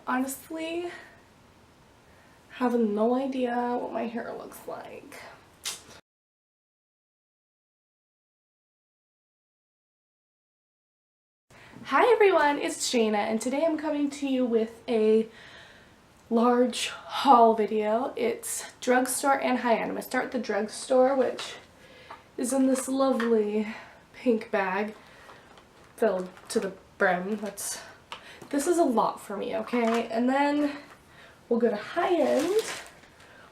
honestly have no idea what my hair looks like. Hi everyone, it's Jana, and today I'm coming to you with a large haul video. It's Drugstore and high-end. I'm going to start with the Drugstore, which is in this lovely pink bag filled to the brim. This is a lot for me, okay? And then we'll go to high-end,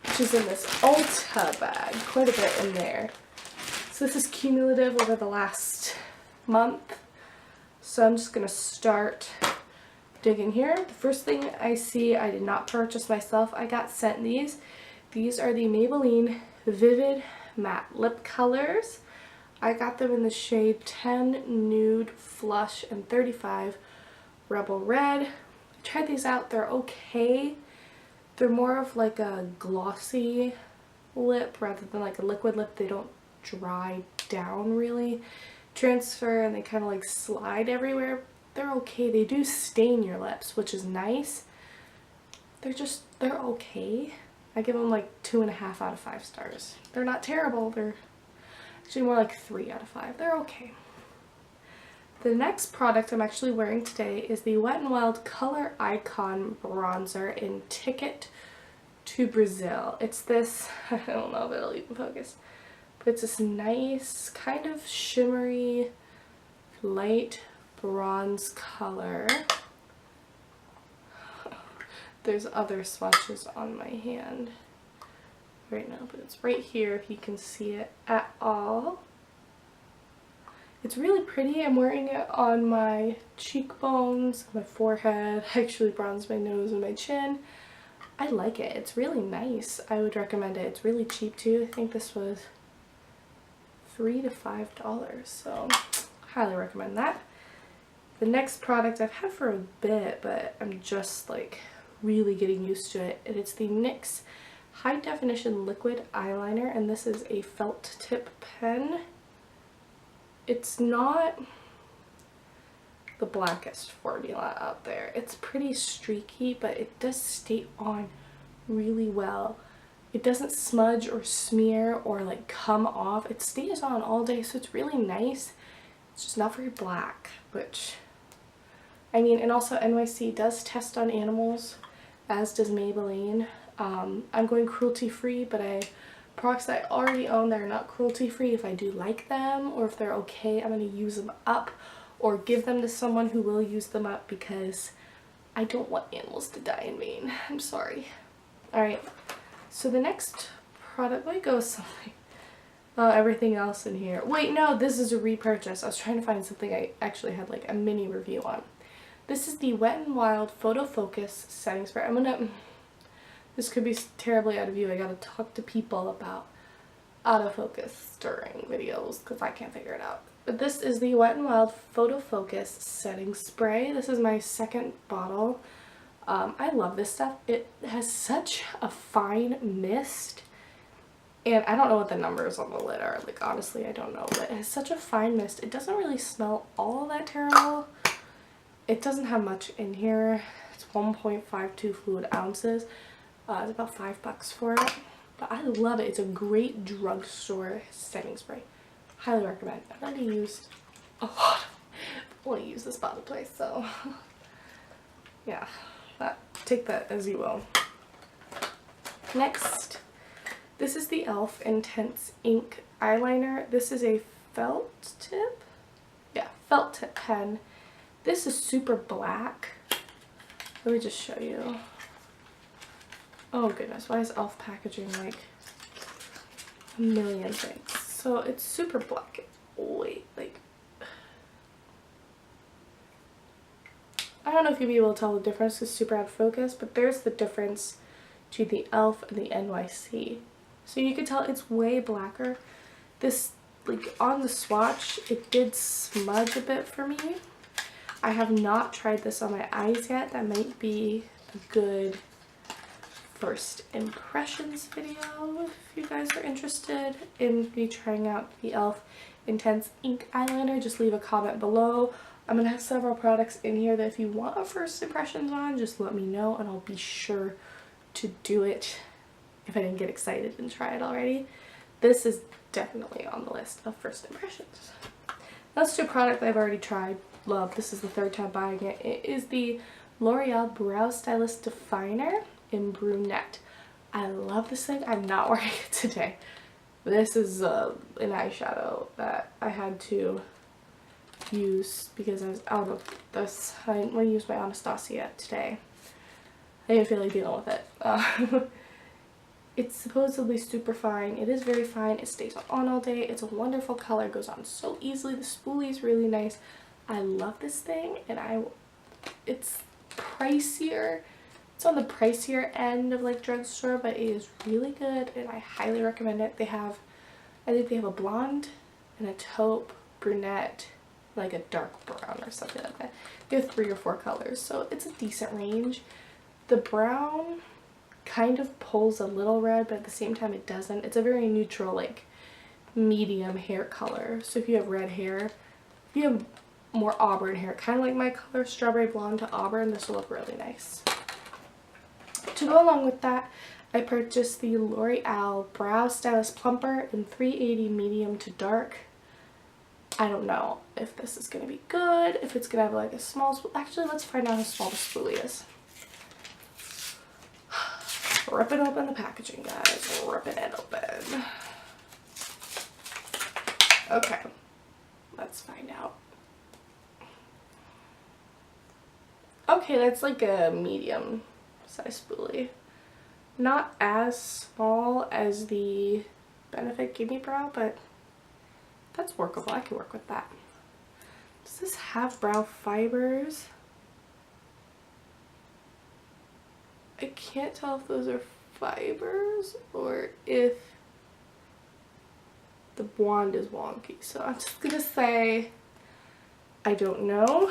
which is in this Ulta bag. Quite a bit in there. So this is cumulative over the last month. So I'm just going to start digging here. The first thing I see, I did not purchase myself. I got sent these. These are the Maybelline Vivid Matte Lip Colors. I got them in the shade 10 Nude Flush and 35 Rebel Red. I tried these out. They're okay. They're more of like a glossy lip rather than like a liquid lip. They don't dry down really, transfer, and they kind of like slide everywhere. They're okay. They do stain your lips, which is nice. They're okay. I give them like 2.5 out of 5 stars. They're not terrible. They're actually more like 3 out of 5. They're okay. The next product I'm actually wearing today is the Wet n Wild Color Icon Bronzer in Ticket to Brazil. It's this, I don't know if it'll even focus, but it's this nice kind of shimmery light bronze color. There's other swatches on my hand right now, but it's right here if you can see it at all. It's really pretty. I'm wearing it on my cheekbones, my forehead. I actually bronzed my nose and my chin. I like it. It's really nice. I would recommend it. It's really cheap too. I think this was $3 to $5, so highly recommend that. The next product I've had for a bit, but I'm just like really getting used to it, and it's the NYX High Definition Liquid Eyeliner, and this is a felt tip pen. It's not the blackest formula out there. It's pretty streaky, but it does stay on really well. It doesn't smudge or smear or like come off. It stays on all day, so it's really nice. It's just not very black, which, I mean, and also NYC does test on animals, as does Maybelline. I'm going cruelty-free, but products that I already own that are not cruelty-free, if I do like them or if they're okay, I'm going to use them up or give them to someone who will use them up, because I don't want animals to die in vain. I'm sorry. Alright, so the next product, let me go with something. Everything else in here. Wait, no, this is a repurchase. I was trying to find something I actually had like a mini review on. This is the Wet n Wild Photo Focus Setting Spray. This could be terribly out of view. I gotta talk to people about autofocus during videos because I can't figure it out. But this is the Wet n Wild Photo Focus Setting Spray. This is my second bottle. I love this stuff. It has such a fine mist, and I don't know what the numbers on the lid are. Like, honestly, I don't know, but it has such a fine mist. It doesn't really smell all that terrible. It doesn't have much in here. It's 1.52 fluid ounces. It's about $5 for it, but I love it. It's a great drugstore setting spray. Highly recommend. I've already used a lot. I've only used this bottle twice, so yeah, take that as you will. Next, this is the e.l.f. Intense Ink Eyeliner. This is a felt tip? Yeah, felt tip pen. This is super black. Let me just show you. Oh goodness, why is e.l.f. packaging like a million things? So it's super black. Wait, like, I don't know if you'll be able to tell the difference. It's super out of focus, but there's the difference between the e.l.f. and the NYC. So you can tell it's way blacker. This, like, on the swatch, it did smudge a bit for me. I have not tried this on my eyes yet. That might be a good first impressions video if you guys are interested in me trying out the e.l.f. Intense Ink Eyeliner. Just leave a comment below. I'm going to have several products in here that if you want a first impressions on, just let me know and I'll be sure to do it if I didn't get excited and try it already. This is definitely on the list of first impressions. Let's do a product that I've already tried. Love. This is the third time buying it. It is the L'Oreal Brow Stylist Definer in Brunette. I love this thing. I'm not wearing it today. This is an eyeshadow that I had to use because I was out of this. I didn't want to use my Anastasia today. I didn't feel like dealing with it. It's supposedly super fine. It is very fine. It stays on all day. It's a wonderful color. It goes on so easily. The spoolie is really nice. I love this thing, and it's pricier. It's on the pricier end of like drugstore, but it is really good and I highly recommend it. I think they have a blonde and a taupe, brunette, like a dark brown or something like that. They have 3 or 4 colors, so it's a decent range. The brown kind of pulls a little red, but at the same time it doesn't. It's a very neutral, like medium hair color. So if you have red hair, if you have more auburn hair, kind of like my color, strawberry blonde to auburn, this will look really nice. To go along with that, I purchased the L'Oreal Brow Stylist Plumper in 380 medium to dark. I don't know if this is going to be good, if it's going to have like a small spoolie. Actually, let's find out how small the spoolie is. Ripping open the packaging, guys. Ripping it open. Okay, let's find out. Okay, that's like a medium size spoolie. Not as small as the Benefit Gimme Brow, but that's workable. I can work with that. Does this have brow fibers? I can't tell if those are fibers or if the wand is wonky. So I'm just gonna say I don't know.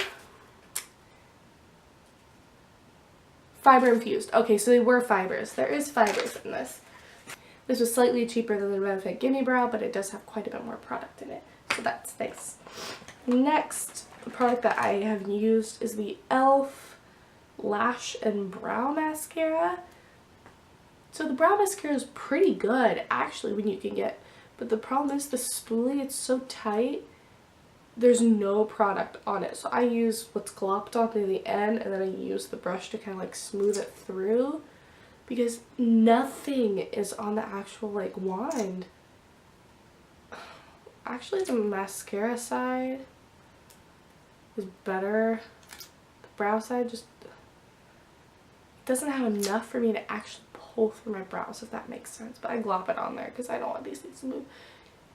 Fiber infused. Okay, so they were fibers. There is fibers in this. This was slightly cheaper than the Benefit Gimme Brow, but it does have quite a bit more product in it. So that's nice. Next, the product that I have used is the e.l.f. Lash and Brow Mascara. So the brow mascara is pretty good, actually, when you can get, but the problem is the spoolie, it's so tight. There's no product on it, so I use what's glopped onto the end and then I use the brush to kind of like smooth it through because nothing is on the actual like wand. Actually, the mascara side is better. The brow side just doesn't have enough for me to actually pull through my brows, if that makes sense, but I glop it on there because I don't want these things to move.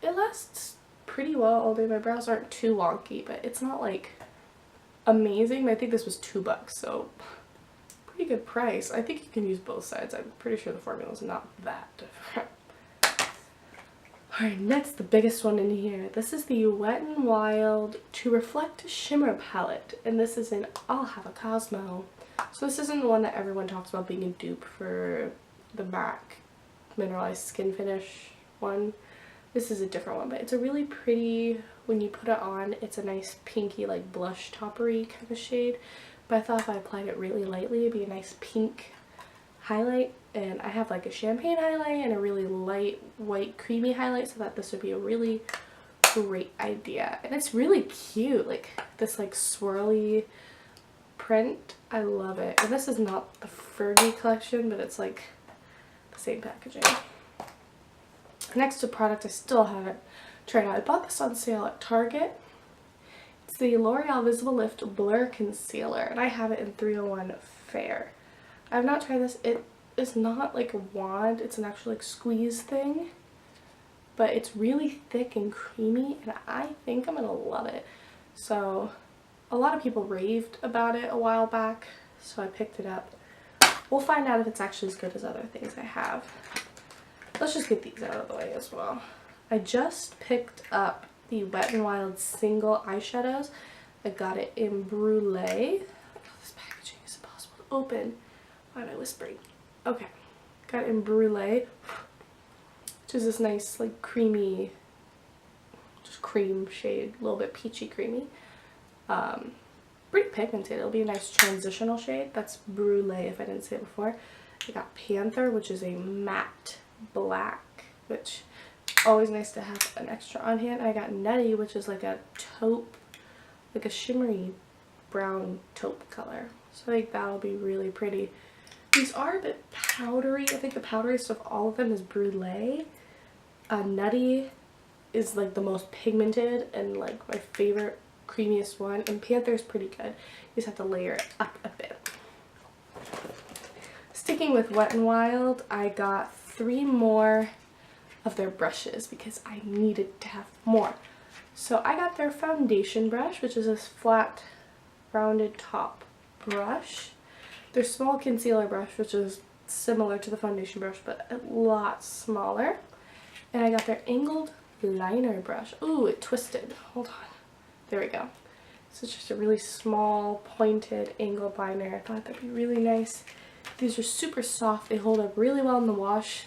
It lasts pretty well all day. My brows aren't too wonky, but it's not like amazing. I think this was $2, so pretty good price. I think you can use both sides. I'm pretty sure the formula is not that different. Alright, next, the biggest one in here. This is the Wet n Wild To Reflect Shimmer Palette, and this is in I'll Have a Cosmo. So this isn't the one that everyone talks about being a dupe for the MAC Mineralized Skin Finish one. This is a different one, but it's a really pretty, when you put it on, it's a nice pinky, like blush toppery kind of shade. But I thought if I applied it really lightly, it'd be a nice pink highlight. And I have like a champagne highlight and a really light white creamy highlight, so that this would be a really great idea. And it's really cute, like this like swirly print. I love it. And this is not the Fergie collection, but it's like the same packaging. Next, a product I still haven't tried out. I bought this on sale at Target. It's the L'Oreal Visible Lift Blur Concealer, and I have it in 301 Fair. I have not tried this. It is not like a wand. It's an actual like squeeze thing, but it's really thick and creamy, and I think I'm gonna love it. So a lot of people raved about it a while back, so I picked it up. We'll find out if it's actually as good as other things I have. Let's just get these out of the way as well. I just picked up the Wet n Wild single eyeshadows. I got it in Brulee. Oh, this packaging is impossible to open. Why am I whispering? Okay, got it in Brulee, which is this nice like creamy, just cream shade, a little bit peachy creamy. Pretty pigmented. It'll be a nice transitional shade. That's Brulee if I didn't say it before. I got Panther, which is a matte black, which always nice to have an extra on hand. I got Nutty, which is like a taupe, like a shimmery brown taupe color. So I think that'll be really pretty. These are a bit powdery. I think the powderiest of all of them is Brulee. Nutty is like the most pigmented and like my favorite creamiest one, and Panther's pretty good. You just have to layer it up a bit. Sticking with Wet n Wild, I got 3 more of their brushes because I needed to have more. So I got their foundation brush, which is this flat rounded top brush. Their small concealer brush, which is similar to the foundation brush but a lot smaller. And I got their angled liner brush. Ooh, it twisted. Hold on. There we go. So it's just a really small, pointed, angled liner. I thought that'd be really nice. These are super soft. They hold up really well in the wash.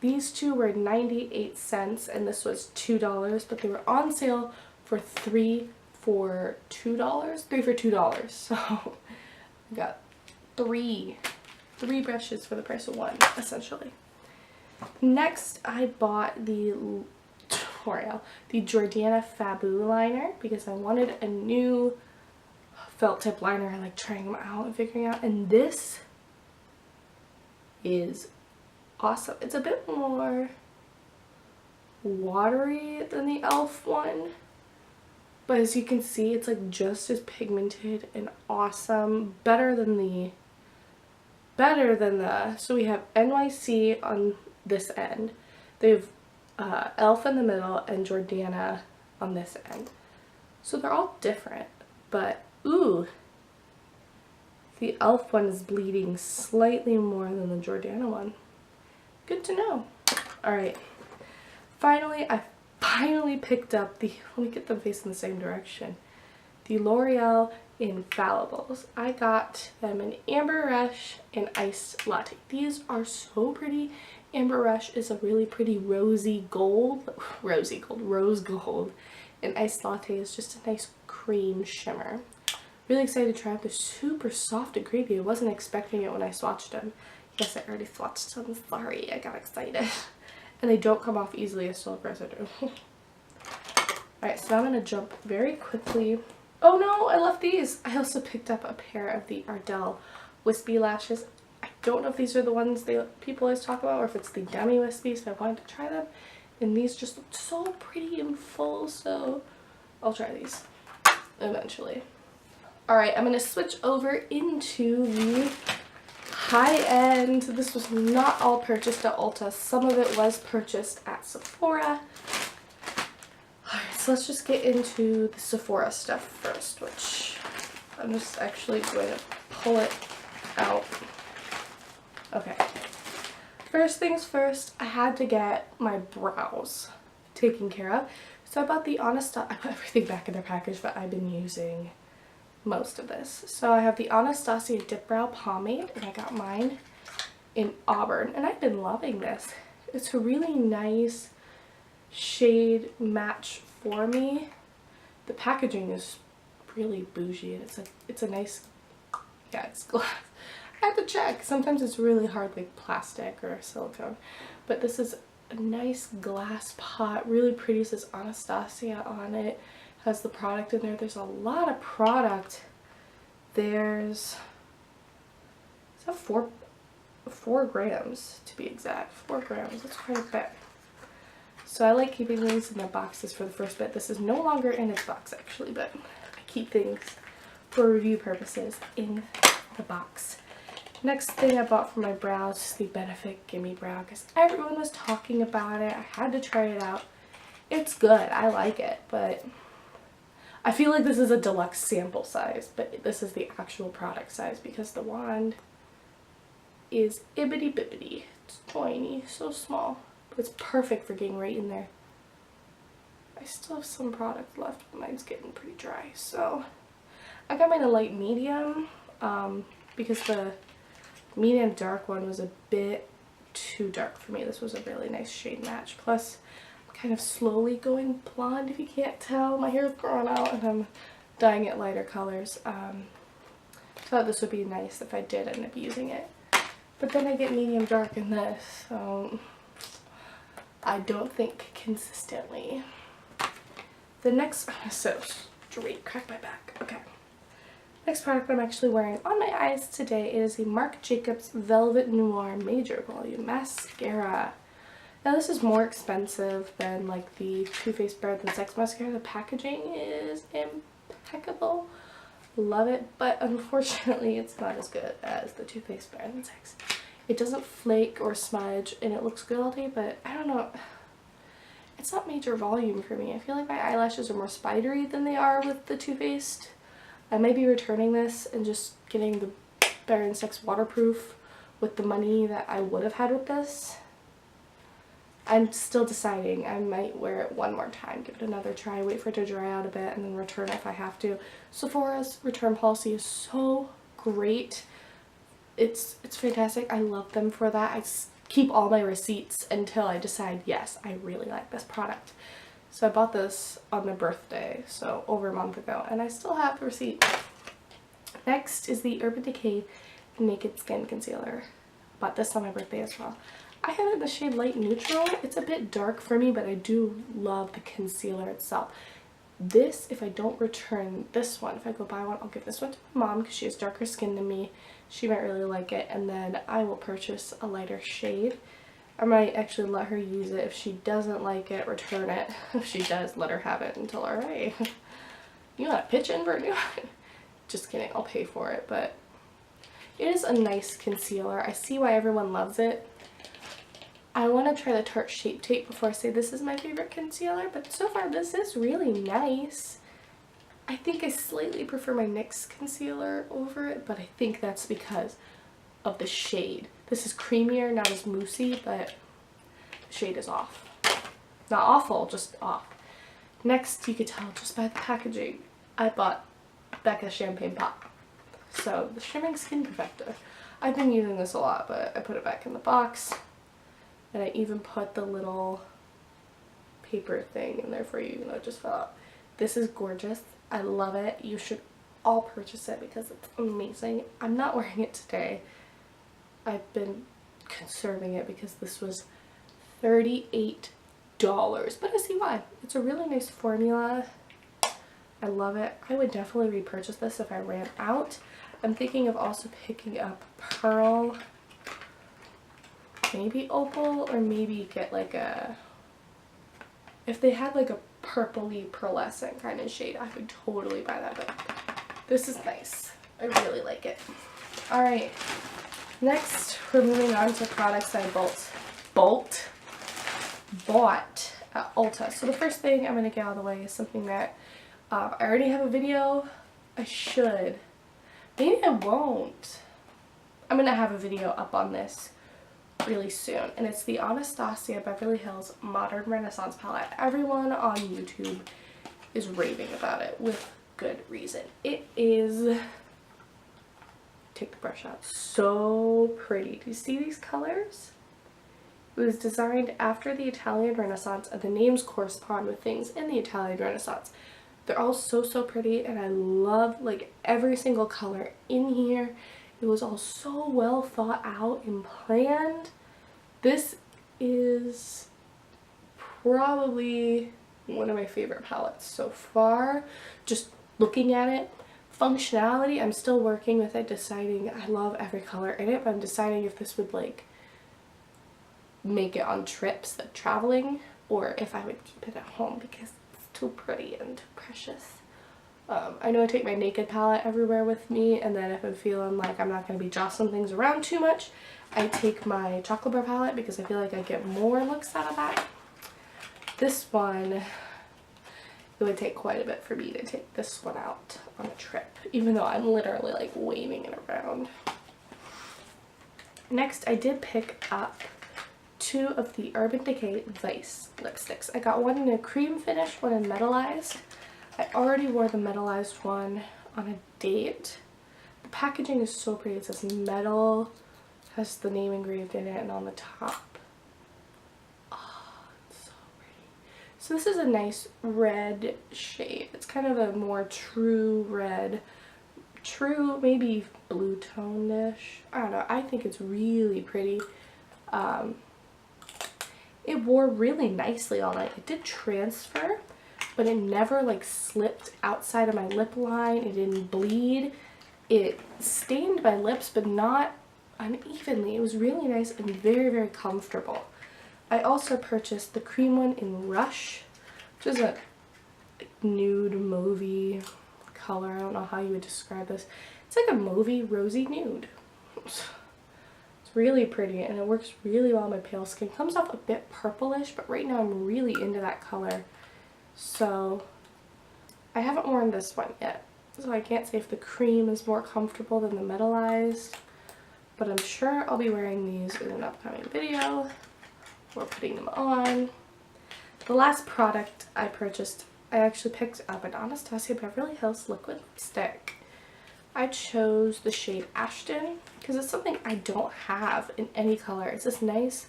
These two were 98 cents and this was $2, but they were on sale for 3 for $2. 3 for $2. So I got three brushes for the price of 1, essentially. Next, I bought the Jordana Fabu liner because I wanted a new felt tip liner. I like trying them out and figuring out, and this is awesome. It's a bit more watery than the e.l.f. one, but as you can see, it's like just as pigmented and awesome. Better than the so we have NYC on this end. They have e.l.f. in the middle and Jordana on this end. So they're all different, but ooh, the e.l.f. one is bleeding slightly more than the Jordana one. Good to know. Alright, finally, I picked up the, let me get them facing the same direction, the L'Oreal Infallibles. I got them in Amber Rush and Iced Latte. These are so pretty. Amber Rush is a really pretty rose gold, and Iced Latte is just a nice cream shimmer. Really excited to try out. They're super soft and creamy. I wasn't expecting it when I swatched them. Yes, I already swatched them. Sorry, I got excited. And they don't come off easily. I still have residue. Alright, so now I'm going to jump very quickly. Oh no, I left these. I also picked up a pair of the Ardell Wispy Lashes. I don't know if these are the ones people always talk about or if it's the Demi Wispies, but I wanted to try them. And these just look so pretty and full, so I'll try these eventually. Alright, I'm going to switch over into the high-end. This was not all purchased at Ulta. Some of it was purchased at Sephora. Alright, so let's just get into the Sephora stuff first, which I'm just actually going to pull it out. Okay. First things first, I had to get my brows taken care of. So I bought the Anastasia, I put everything back in their package, but I've been using most of this. So I have the Anastasia Dip Brow Pomade, and I got mine in Auburn, and I've been loving this. It's a really nice shade match for me. The packaging is really bougie, and it's a nice, yeah, it's glass. I have to check. Sometimes it's really hard, like plastic or silicone, but this is a nice glass pot, really pretty. It says Anastasia on it. Has the product in there. There's a lot of product. There's, is that 4 grams to be exact. 4 grams. That's quite a bit. So I like keeping things in their boxes for the first bit. This is no longer in its box actually, but I keep things for review purposes in the box. Next thing I bought for my brows is the Benefit Gimme Brow because everyone was talking about it. I had to try it out. It's good. I like it, but I feel like this is a deluxe sample size, but this is the actual product size because the wand is ibbity bibbity. It's tiny, so small, but it's perfect for getting right in there. I still have some product left, but mine's getting pretty dry, so I got mine a light medium because the medium dark one was a bit too dark for me. This was a really nice shade match. Plus, I'm kind of slowly going blonde if you can't tell. My hair is growing out and I'm dyeing it lighter colors. Thought this would be nice if I did end up using it. But then I get medium dark in this, so I don't think consistently. The next, so straight, crack my back. Okay. Next product I'm actually wearing on my eyes today is a Marc Jacobs Velvet Noir Major Volume Mascara. Now this is more expensive than like the Too Faced Better Than Sex mascara. The packaging is impeccable. Love it, but unfortunately it's not as good as the Too Faced Better Than Sex. It doesn't flake or smudge and it looks good all day, but I don't know. It's not major volume for me. I feel like my eyelashes are more spidery than they are with the Too Faced. I may be returning this and just getting the Better Than Sex waterproof with the money that I would have had with this. I'm still deciding. I might wear it one more time, give it another try, wait for it to dry out a bit, and then return it if I have to. Sephora's return policy is so great. It's fantastic. I love them for that. I keep all my receipts until I decide, yes, I really like this product. So I bought this on my birthday, so over a month ago, and I still have the receipt. Next is the Urban Decay Naked Skin Concealer. Bought this on my birthday as well. I have it in the shade Light Neutral. It's a bit dark for me, but I do love the concealer itself. This, if I don't return this one, if I go buy one, I'll give this one to my mom because she has darker skin than me. She might really like it, and then I will purchase a lighter shade. I might actually let her use it. If she doesn't like it, return it. If she does, let her have it and tell her, hey, you want to pitch in for a new one? Just kidding, I'll pay for it, but it is a nice concealer. I see why everyone loves it. I want to try the Tarte Shape Tape before I say this is my favorite concealer, but so far this is really nice. I think I slightly prefer my NYX concealer over it, but I think that's because of the shade. This is creamier, not as moussey, but the shade is off. Not awful, just off. Next, you could tell just by the packaging, I bought Becca's Champagne Pop. So, the Shimmering Skin Perfector. I've been using this a lot, but I put it back in the box. And I even put the little paper thing in there for you, even though it just fell out. This is gorgeous. I love it. You should all purchase it because it's amazing. I'm not wearing it today. I've been conserving it because this was $38, but I see why. It's a really nice formula. I love it. I would definitely repurchase this if I ran out. I'm thinking of also picking up Pearl, maybe Opal, or maybe get like a, if they had like a purpley pearlescent kind of shade, I would totally buy that, but this is nice. I really like it. Alright, next we're moving on to products I bought at Ulta. So the first thing I'm going to get out of the way is something that I already have a video. I should. Maybe I won't. I'm going to have a video up on this really soon, and it's the Anastasia Beverly Hills Modern Renaissance palette. Everyone on YouTube is raving about it with good reason. It is, take the brush out, so pretty. Do you see these colors? It was designed after the Italian Renaissance, and the names correspond with things in the Italian Renaissance. They're all so pretty, and I love like every single color in here. It was all so well thought out and planned. This is probably one of my favorite palettes so far. Just looking at it. Functionality, I'm still working with it, deciding. I love every color in it, but I'm deciding if this would like make it on trips, like traveling, or if I would keep it at home because it's too pretty and too precious. I know I take my Naked palette everywhere with me, and then if I'm feeling like I'm not going to be jostling things around too much, I take my Chocolate Bar palette because I feel like I get more looks out of that. This one, it would take quite a bit for me to take this one out on a trip, even though I'm literally like waving it around. Next, I did pick up two of the Urban Decay Vice lipsticks. I got one in a cream finish, one in metallized. I already wore the metallized one on a date. The packaging is so pretty. It says metal, has the name engraved in it, and on the top. Oh, it's so pretty. So this is a nice red shade. It's kind of a more true red, true maybe blue tone-ish. I don't know. I think it's really pretty. It wore really nicely all night. It did transfer, but it never like slipped outside of my lip line. It didn't bleed. It stained my lips, but not unevenly. It was really nice and very, very comfortable. I also purchased the cream one in Rush, which is a nude mauvey color. I don't know how you would describe this. It's like a mauvey rosy nude. It's really pretty and it works really well on my pale skin. It comes off a bit purplish, but right now I'm really into that color. So I haven't worn this one yet, so I can't say if the cream is more comfortable than the metallized, but I'm sure I'll be wearing these in an upcoming video or putting them on. The last product I purchased, I actually picked up an Anastasia Beverly Hills liquid lipstick. I chose the shade Ashton because it's something I don't have in any color. It's this nice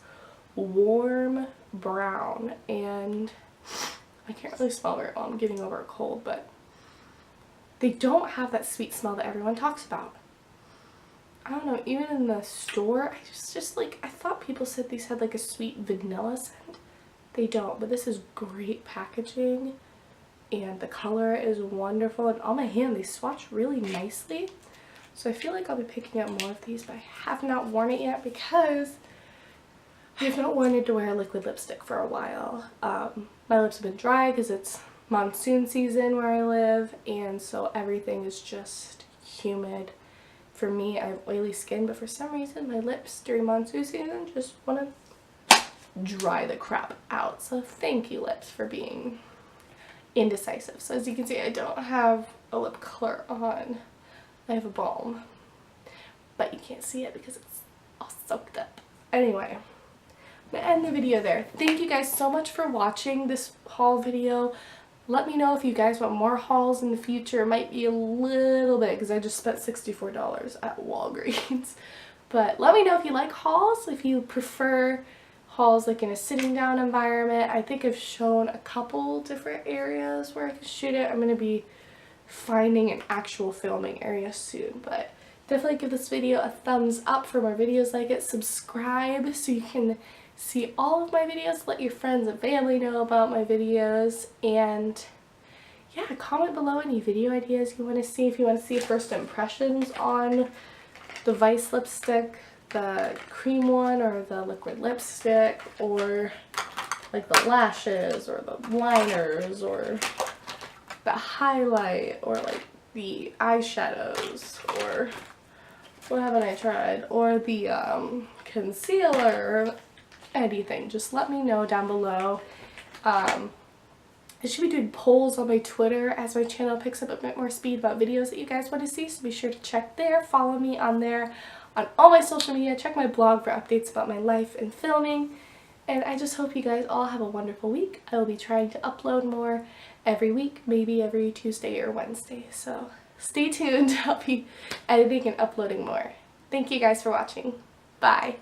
warm brown, and I can't really smell very well. I'm getting over a cold, but they don't have that sweet smell that everyone talks about. I don't know, even in the store, I just like, I thought people said these had like a sweet vanilla scent. They don't, but this is great packaging and the color is wonderful, and on my hand they swatch really nicely. So I feel like I'll be picking up more of these, but I have not worn it yet because I have not wanted to wear a liquid lipstick for a while. My lips have been dry because it's monsoon season where I live, and so everything is just humid. For me, I have oily skin, but for some reason my lips during monsoon season just want to dry the crap out. So thank you, lips, for being indecisive. So as you can see, I don't have a lip color on. I have a balm, but you can't see it because it's all soaked up. Anyway, I'm gonna end the video there. Thank you guys so much for watching this haul video. Let me know if you guys want more hauls in the future. It might be a little bit because I just spent $64 at Walgreens. But let me know if you like hauls, if you prefer hauls like in a sitting down environment. I think I've shown a couple different areas where I can shoot it. I'm going to be finding an actual filming area soon, but definitely give this video a thumbs up for more videos like it. Subscribe so you can see all of my videos. Let your friends and family know about my videos, and yeah, comment below any video ideas you want to see. If you want to see first impressions on the Vice lipstick, the cream one, or the liquid lipstick, or like the lashes or the liners or the highlight or like the eyeshadows, or what haven't I tried, or the concealer, anything, just let me know down below. I should be doing polls on my Twitter as my channel picks up a bit more speed about videos that you guys want to see, so be sure to check there. Follow me on there on all my social media. Check my blog for updates about my life and filming, and I just hope you guys all have a wonderful week. I will be trying to upload more every week, maybe every Tuesday or Wednesday, so stay tuned. I'll be editing and uploading more. Thank you guys for watching. Bye.